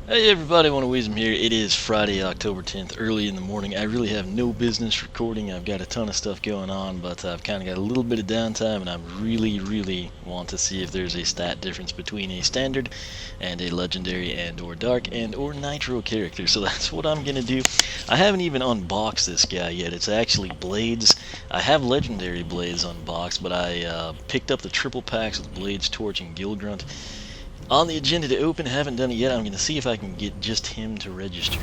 Hey everybody, Wisdom here. It is Friday, October 10th, early in the morning. I really have no business recording. I've got a ton of stuff going on, but I've kind of got a little bit of downtime, and I really want to see if there's a stat difference between a standard and a legendary and or dark and or nitro character. So that's what I'm going to do. I haven't even unboxed this guy yet. It's actually Blades. I have legendary Blades unboxed, but I picked up the triple packs with Blades, Torch, and Gilgrunt. On the agenda to open, haven't done it yet. I'm going to see if I can get just him to register.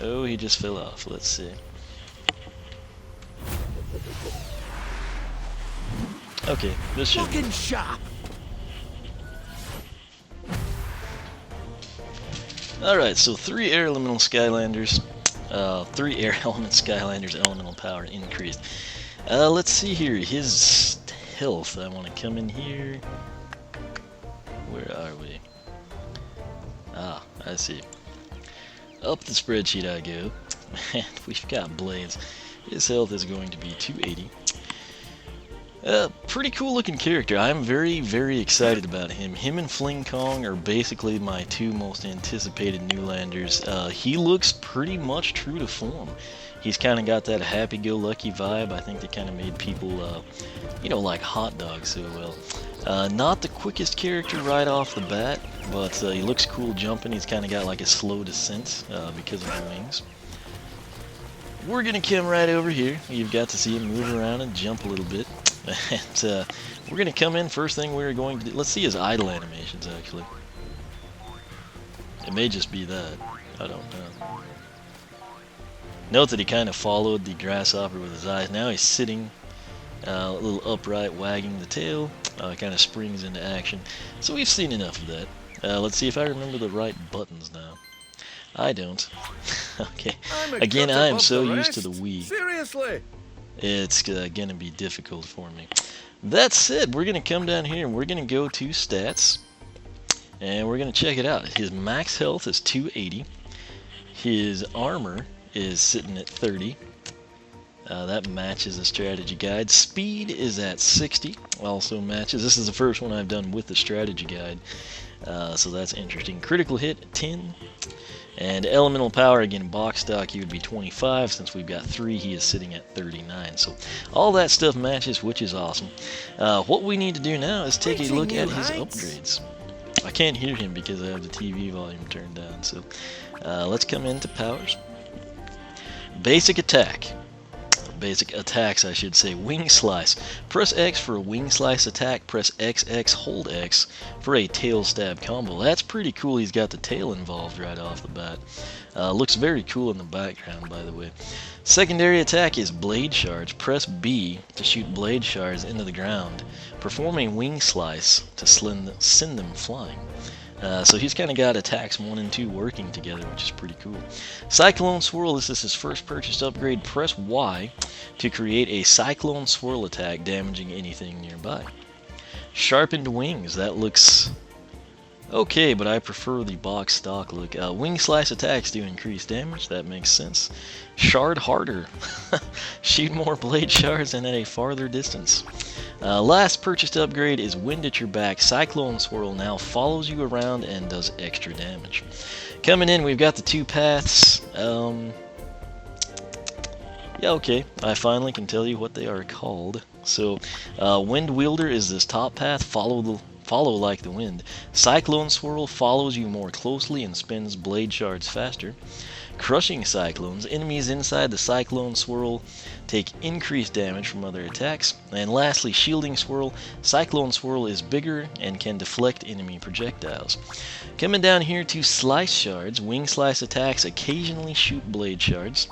Oh, he just fell off. Let's see. Okay, this should be. Alright, so 3 air elemental Skylanders. 3 air element Skylanders elemental power increased. Let's see here. His health. I want to come in here. Where are we? Ah, I see. Up the spreadsheet I go. And we've got Blades. His health is going to be 280. Pretty cool looking character. I'm very excited about him. Him and Fling Kong are basically my 2 most anticipated Newlanders. He looks pretty much true to form. He's kind of got that happy-go-lucky vibe. I think that kind of made people, like hot dogs so well. Not the quickest character right off the bat, but he looks cool jumping. He's kind of got like a slow descent because of the wings. We're going to come right over here. You've got to see him move around and jump a little bit. And we're going to come in. First thing we're going to do, let's see his idle animations actually. It may just be that. I don't know. Note that he kind of followed the grasshopper with his eyes. Now he's sitting a little upright, wagging the tail. Kind of springs into action. So we've seen enough of that. Let's see if I remember the right buttons now. I don't. Okay. Again, I am so used to the Wii. Seriously? It's gonna be difficult for me. That said, we're gonna come down here and we're gonna go to stats, and we're gonna check it out. His max health is 280. His armor is sitting at 30. That matches the strategy guide. Speed is at 60. Also matches. This is the first one I've done with the strategy guide, so that's interesting. Critical hit 10. And elemental power, again, box stock, he would be 25. Since we've got 3, he is sitting at 39. So all that stuff matches, which is awesome. What we need to do now is take a look at his upgrades. I can't hear him because I have the TV volume turned down. So let's come into powers. Basic attack. Basic attacks, I should say. Wing Slice. Press X for a Wing Slice attack. Press XX, hold X for a tail stab combo. That's pretty cool. He's got the tail involved right off the bat. Looks very cool in the background, by the way. Secondary attack is Blade Shards. Press B to shoot Blade Shards into the ground. Perform a Wing Slice to send them flying. So he's kind of got attacks 1 and 2 working together, which is pretty cool. Cyclone Swirl, this is his first purchased upgrade. Press Y to create a Cyclone Swirl attack, damaging anything nearby. Sharpened Wings, that looks okay, but I prefer the box stock look. Wing Slice attacks do increase damage, that makes sense. Shard Harder, shoot more Blade Shards and at a farther distance. Last purchased upgrade is Wind at Your Back. Cyclone Swirl now follows you around and does extra damage. Coming in, we've got the 2 paths. Yeah, okay. I finally can tell you what they are called. So, Wind Wielder is this top path. Follow like the wind. Cyclone Swirl follows you more closely and spins Blade Shards faster. Crushing Cyclones. Enemies inside the Cyclone Swirl take increased damage from other attacks. And lastly, Shielding Swirl. Cyclone Swirl is bigger and can deflect enemy projectiles. Coming down here to Slice Shards. Wing Slice attacks occasionally shoot Blade Shards.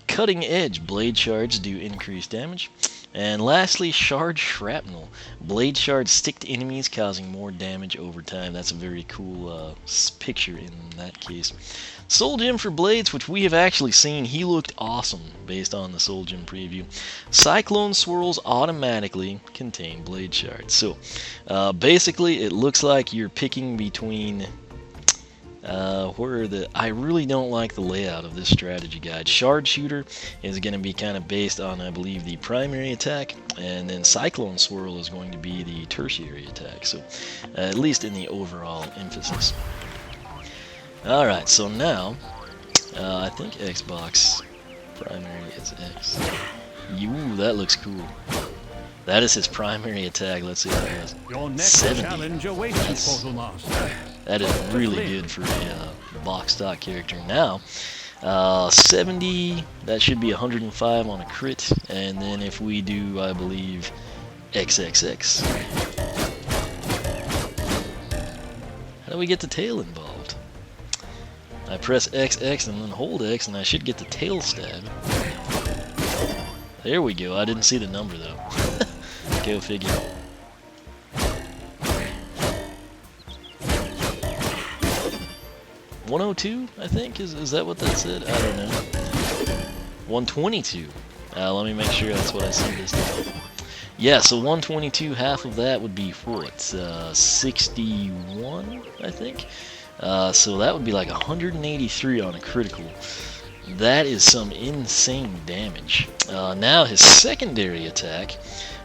Cutting Edge. Blade Shards do increased damage. And lastly, Shard Shrapnel. Blade Shards stick to enemies, causing more damage over time. That's a very cool picture in that case. Soul Gem for Blades, which we have actually seen. He looked awesome based on the Soul Gem preview. Cyclone Swirls automatically contain Blade Shards. So, basically, it looks like you're picking between I really don't like the layout of this strategy guide. Shard Shooter is going to be kind of based on, I believe, the primary attack, and then Cyclone Swirl is going to be the tertiary attack. So, at least in the overall emphasis. Alright, so now, I think Xbox primary is X. Ooh, that looks cool. That is his primary attack. Let's see how it has. Your next 70. challenge awaits you, Portal Master. That is really good for a box stock character. Now, 70, that should be 105 on a crit, and then if we do, I believe, XXX. How do we get the tail involved? I press XX and then hold X, and I should get the tail stab. There we go. I didn't see the number, though. Go figure. $102, I think? Is that what that said? I don't know. $122. Let me make sure that's what I see this time. Yeah, so 122, half of that would be what? 61, I think? So that would be like 183 on a critical. That is some insane damage. Now his secondary attack,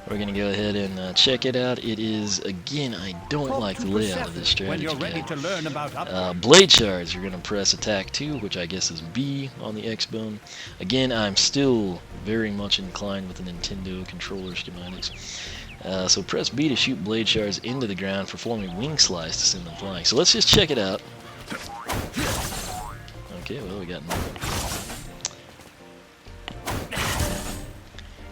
we're going to go ahead and check it out. It is, again, I don't like the layout of this strategy guide. Blade Shards, you're going to press attack 2, which I guess is B on the X-Bone. Again, I'm still very much inclined with the Nintendo controller schematics. So press B to shoot Blade Shards into the ground, performing Wing Slice to send them flying. So let's just check it out. Okay, well, we got nothing.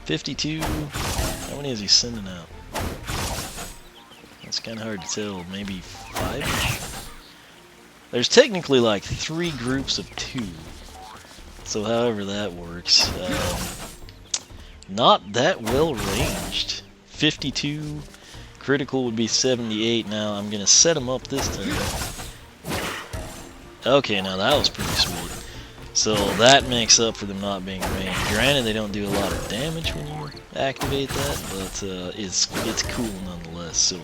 52. How many is he sending out? It's kind of hard to tell. Maybe 5-ish? There's technically like 3 groups of 2. So however that works. Not that well ranged. 52. Critical would be 78. Now I'm going to set him up this time. Okay, now that was pretty sweet. So that makes up for them not being ranged. Granted, they don't do a lot of damage when you activate that, but it's cool nonetheless. So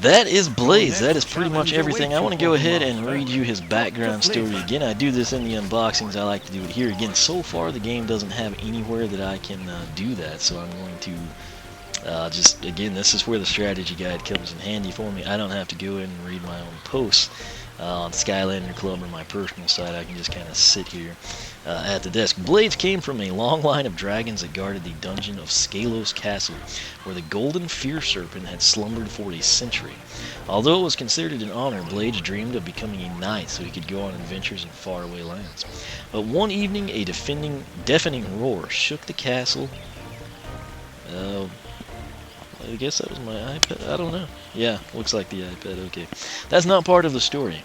that is Blaze. That is pretty much everything. I want to go ahead and read you his background story again. I do this in the unboxings. I like to do it here again. So far, the game doesn't have anywhere that I can do that, so I'm going to just, again, this is where the strategy guide comes in handy for me. I don't have to go in and read my own posts. On Skylander Club or my personal site, I can just kind of sit here at the desk. Blades came from a long line of dragons that guarded the dungeon of Scalos Castle, where the golden fear serpent had slumbered for a century. Although it was considered an honor, Blades dreamed of becoming a knight so he could go on adventures in faraway lands. But one evening, a deafening roar shook the castle. I guess that was my iPad. I don't know. Yeah, looks like the iPad. Okay. That's not part of the story.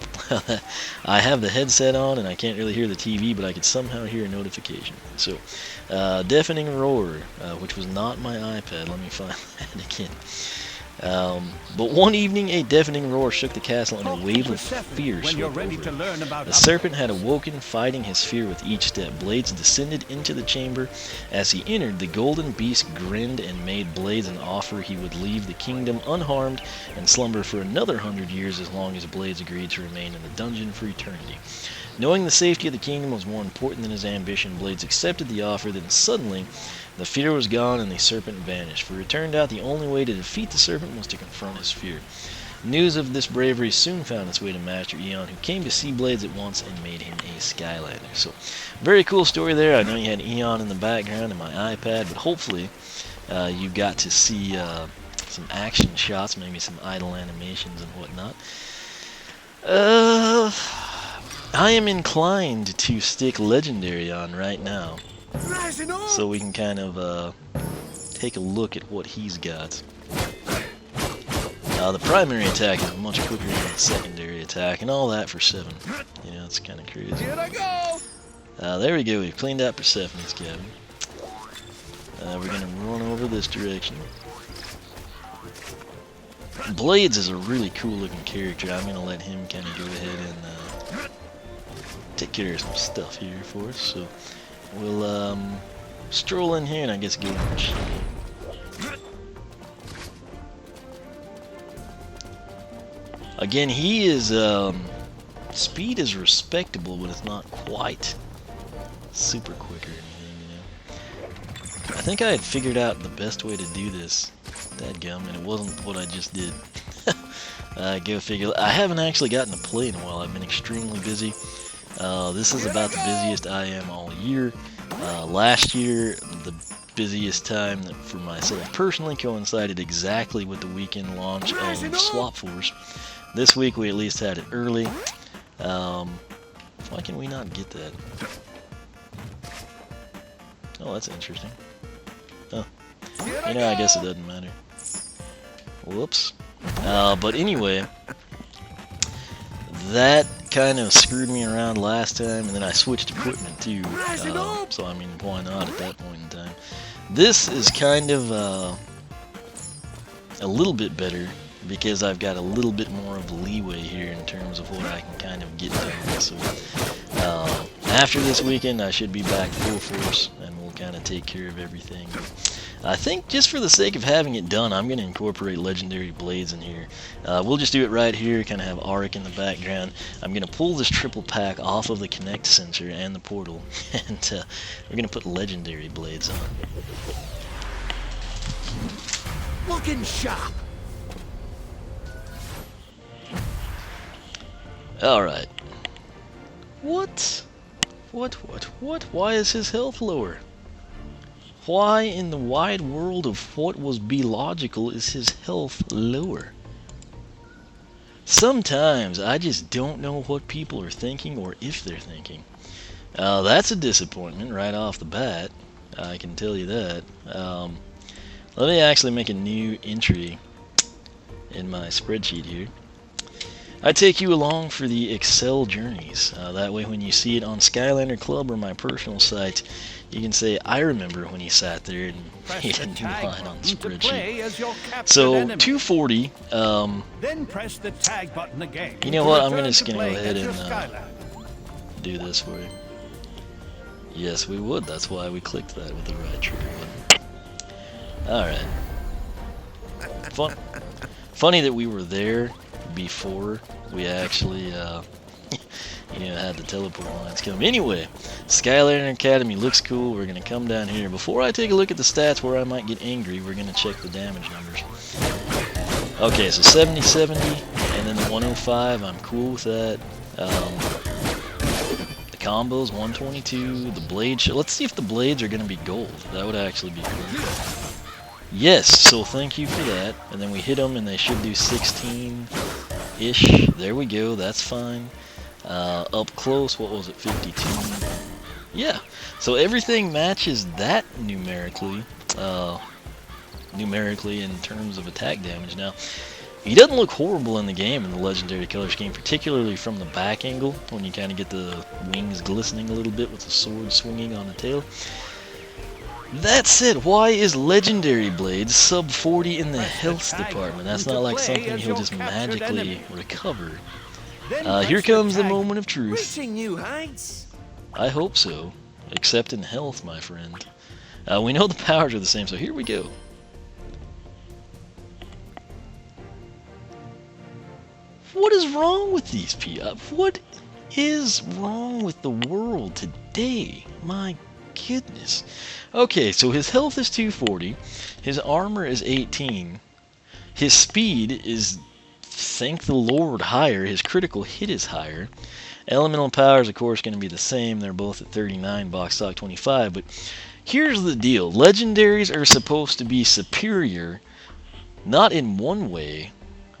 I have the headset on and I can't really hear the TV, but I could somehow hear a notification. So, deafening roar, which was not my iPad. Let me find that again. But one evening, a deafening roar shook the castle and a wave of fear swept over it. The serpent had awoken, fighting his fear with each step. Blades descended into the chamber. As he entered, the golden beast grinned and made Blades an offer he would leave the kingdom unharmed and slumber for another 100 years as long as Blades agreed to remain in the dungeon for eternity. Knowing the safety of the kingdom was more important than his ambition, Blades accepted the offer. Then suddenly, the fear was gone and the serpent vanished, for it turned out the only way to defeat the serpent was to confront his fear. News of this bravery soon found its way to Master Eon, who came to see Blades at once and made him a Skylander. So, very cool story there. I know you had Eon in the background and my iPad, but hopefully you got to see some action shots, maybe some idle animations and whatnot. I am inclined to stick Legendary on right now, so we can kind of take a look at what he's got. The primary attack is much quicker than the secondary attack, and all that for 7. You know, it's kind of crazy. Here I go! There we go. We've cleaned out Persephone's cabin. We're going to run over this direction. Blades is a really cool looking character. I'm going to let him kind of go ahead and take care of some stuff here for us. So we'll stroll in here and I guess give him a shot. Again, he is Speed is respectable, but it's not quite super quick or anything, you know. I think I had figured out the best way to do this, dadgum, and it wasn't what I just did. Go figure. I haven't actually gotten to play in a while. I've been extremely busy. This is about the busiest I am all year. Last year, the busiest time for myself personally coincided exactly with the weekend launch of Swap Force. This week we at least had it early. Why can we not get that? Oh, that's interesting. Oh, you know, I guess it doesn't matter. Whoops. But anyway, that kind of screwed me around last time, and then I switched equipment too. So I mean, why not at that point in time? This is kind of a little bit better because I've got a little bit more of leeway here in terms of what I can kind of get done. So after this weekend, I should be back full force, and we'll kind of take care of everything. I think just for the sake of having it done, I'm going to incorporate Legendary Blades in here. We'll just do it right here, kind of have Auric in the background. I'm going to pull this triple pack off of the Connect sensor and the portal, and we're going to put Legendary Blades on. Looking sharp. Alright. What? Why is his health lower? Why in the wide world of what was be logical is his health lower? Sometimes I just don't know what people are thinking or if they're thinking. That's a disappointment right off the bat. I can tell you that. Let me actually make a new entry in my spreadsheet here. I take you along for the Excel journeys. That way when you see it on Skylander Club or my personal site, you can say, I remember when he sat there and he had a new line on the spreadsheet. So, 240, then press the tag button again. You know what, I'm just going to go ahead and do this for you. Yes, we would. That's why we clicked that with the right trigger button. Alright. Funny that we were there before we actually had the teleport lines come. Anyway, Skylander Academy looks cool. We're gonna come down here. Before I take a look at the stats where I might get angry, we're gonna check the damage numbers. Okay, so 70, 70, and then the 105, I'm cool with that. The combos, 122, the blade let's see if the blades are gonna be gold. That would actually be cool. Yes, so thank you for that. And then we hit them and they should do 16-ish. There we go, that's fine. Up close, what was it, 52? Yeah, so everything matches that numerically in terms of attack damage. Now, he doesn't look horrible in the game, in the Legendary Color Scheme, particularly from the back angle, when you kind of get the wings glistening a little bit with the sword swinging on the tail. That said, why is Legendary Blades sub 40 in the health department? That's not like something he'll just magically recover. Here comes the moment of truth. I hope so. Except in health, my friend. We know the powers are the same, so here we go. What is wrong with these people? What is wrong with the world today? My goodness. Okay, so his health is 240, his armor is 18, his speed is, thank the Lord, higher, his critical hit is higher. Elemental power is, of course, going to be the same. They're both at 39, box stock 25, but here's the deal. Legendaries are supposed to be superior, not in one way,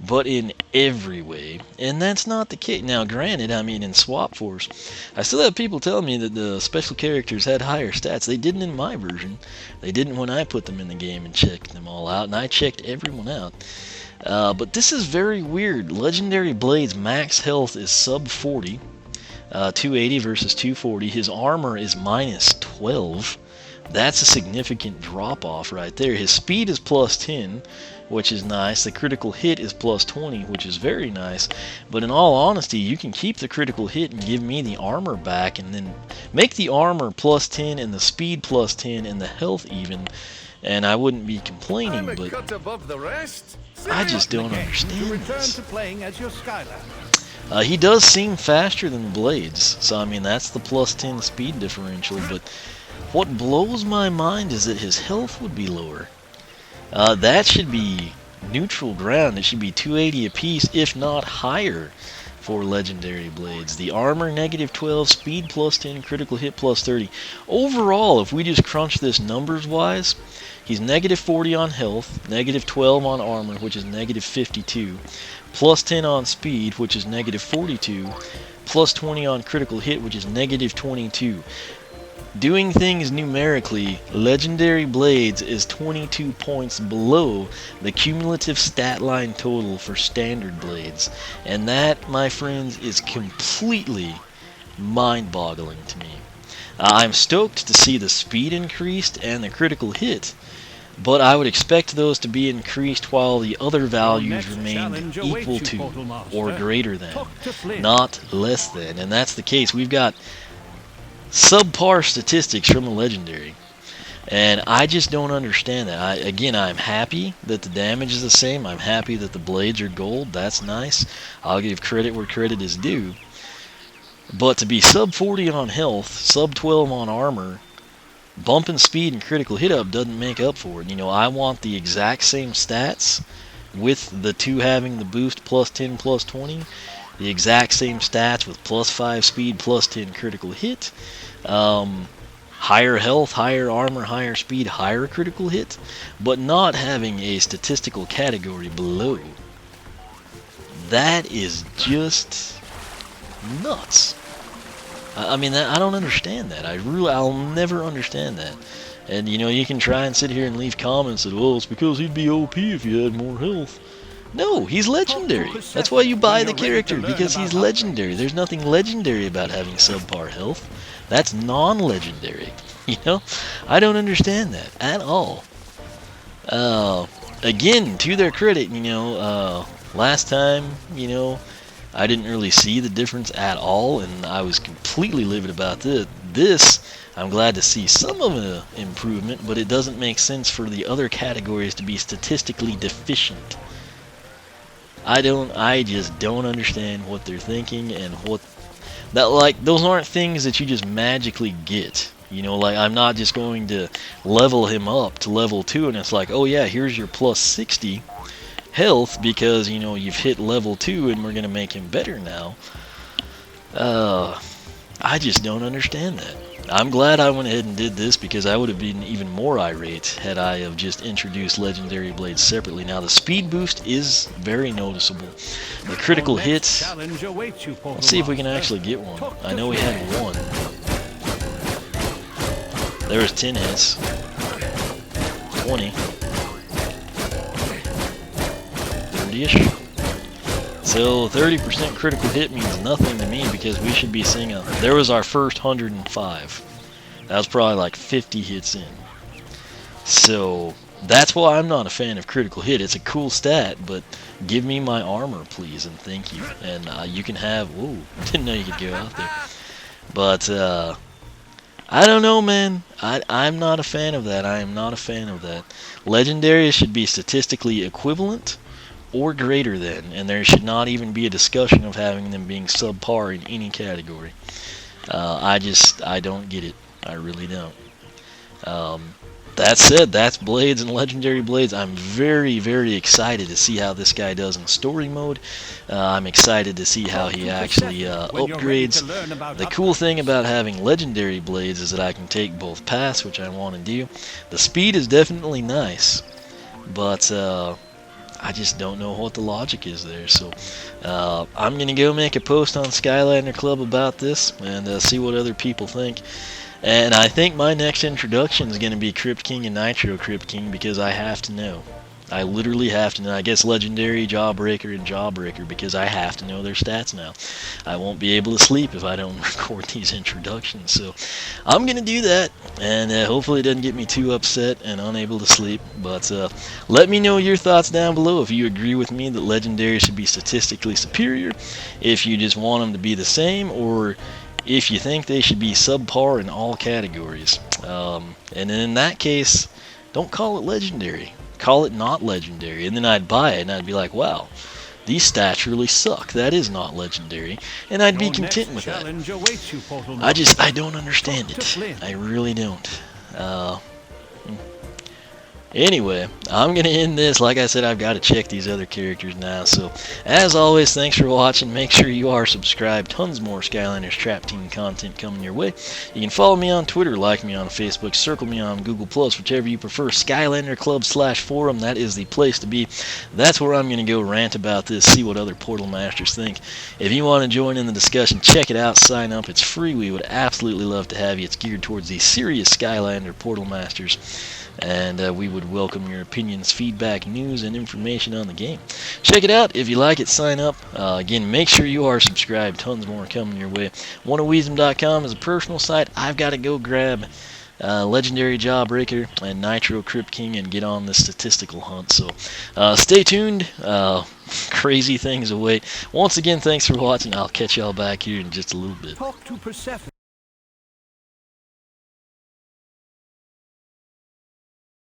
but in every way, and that's not the case. Now, granted, I mean, in Swap Force, I still have people telling me that the special characters had higher stats. They didn't in my version. They didn't when I put them in the game and checked them all out, and I checked everyone out. But this is very weird. Legendary Blades max health is sub 40, 280 versus 240. His armor is minus 12. That's a significant drop-off right there. His speed is plus 10, which is nice. The critical hit is plus 20, which is very nice. But in all honesty, you can keep the critical hit and give me the armor back, and then make the armor plus 10 and the speed plus 10 and the health even, and I wouldn't be complaining, but I just don't understand this. He does seem faster than Blades, so I mean that's the plus 10 speed differential, but what blows my mind is that his health would be lower. That should be neutral ground. It should be 280 apiece, if not higher, for Legendary Blades. The armor, negative 12, speed plus 10, critical hit plus 30. Overall, if we just crunch this numbers-wise, he's negative 40 on health, negative 12 on armor, which is negative 52, plus 10 on speed, which is negative 42, plus 20 on critical hit, which is negative 22. Doing things numerically, Legendary Blades is 22 points below the cumulative stat line total for Standard Blades. And that, my friends, is completely mind-boggling to me. I'm stoked to see the speed increased and the critical hit, but I would expect those to be increased while the other values remain equal to or greater than, not less than. And that's the case. We've got subpar statistics from the Legendary, and I just don't understand that. I'm happy that the damage is the same. I'm happy that the blades are gold. That's nice. I'll give credit where credit is due. But to be sub 40 on health, sub 12 on armor, bumping speed and critical hit up doesn't make up for it. You know, I want the exact same stats with the two having the boost plus 10 plus 20. The exact same stats with plus 5 speed, plus 10 critical hit, higher health, higher armor, higher speed, higher critical hit, but not having a statistical category below. That is just nuts. I mean, I don't understand that. I'll never understand that. And you know, you can try and sit here and leave comments that, well, it's because he'd be OP if he had more health. No, he's legendary. That's why you buy the character, because he's legendary. There's nothing legendary about having subpar health. That's non-legendary. You know? I don't understand that at all. Again, to their credit, you know, last time, you know, I didn't really see the difference at all, and I was completely livid about this. I'm glad to see some of an improvement, but it doesn't make sense for the other categories to be statistically deficient. I just don't understand what they're thinking, and those aren't things that you just magically get. You know, like, I'm not just going to level him up to level 2 and it's like, oh yeah, here's your plus 60 health because, you know, you've hit level 2 and we're going to make him better now. I just don't understand that. I'm glad I went ahead and did this because I would have been even more irate had I have just introduced Legendary Blades separately. Now, the speed boost is very noticeable. The critical hits, let's see if we can actually get one. I know we had one. There was 10 hits, 20, 30-ish. So 30% critical hit means nothing to me because we should be seeing there was our first 105. That was probably like 50 hits in. So that's why I'm not a fan of critical hit. It's a cool stat, but give me my armor, please, and thank you. And you can have, whoa, didn't know you could go out there. But I don't know, man. I'm not a fan of that. I am not a fan of that. Legendaries should be statistically equivalent or greater than, and there should not even be a discussion of having them being subpar in any category. I don't get it. I really don't. That said, that's Blades and Legendary Blades. I'm very, very excited to see how this guy does in story mode. I'm excited to see how he actually upgrades. The cool thing about having Legendary Blades is that I can take both paths, which I want to do. The speed is definitely nice, but I just don't know what the logic is there. So I'm going to go make a post on Skylander Club about this and see what other people think. And I think my next introduction is going to be Crypt King and Nitro Crypt King because I have to know. I literally have to know. I guess Legendary, Jawbreaker, and Jawbreaker because I have to know their stats now. I won't be able to sleep if I don't record these introductions. So I'm going to do that, and hopefully it doesn't get me too upset and unable to sleep. But let me know your thoughts down below if you agree with me that Legendary should be statistically superior, if you just want them to be the same, or if you think they should be subpar in all categories. And in that case, don't call it Legendary. Call it not Legendary. And then I'd buy it and I'd be like, wow, These stats really suck. That is not legendary, and I'd be Your content next with that. challenge awaits you, Portal I don't understand it. I really don't. Anyway, I'm going to end this. Like I said, I've got to check these other characters now. So, as always, thanks for watching. Make sure you are subscribed. Tons more Skylanders Trap Team content coming your way. You can follow me on Twitter, like me on Facebook, circle me on Google+, whichever you prefer. Skylander Club/forum, that is the place to be. That's where I'm going to go rant about this, see what other Portal Masters think. If you want to join in the discussion, check it out, sign up. It's free. We would absolutely love to have you. It's geared towards the serious Skylander Portal Masters. And we would welcome your opinions, feedback, news, and information on the game. Check it out. If you like it, sign up. Again, make sure you are subscribed. Tons more coming your way. OneOfWeezem.com is a personal site. I've got to go grab Legendary Jawbreaker and Nitro Crypt King and get on this statistical hunt. So stay tuned. Crazy things await. Once again, thanks for watching. I'll catch y'all back here in just a little bit. Talk to Persephone.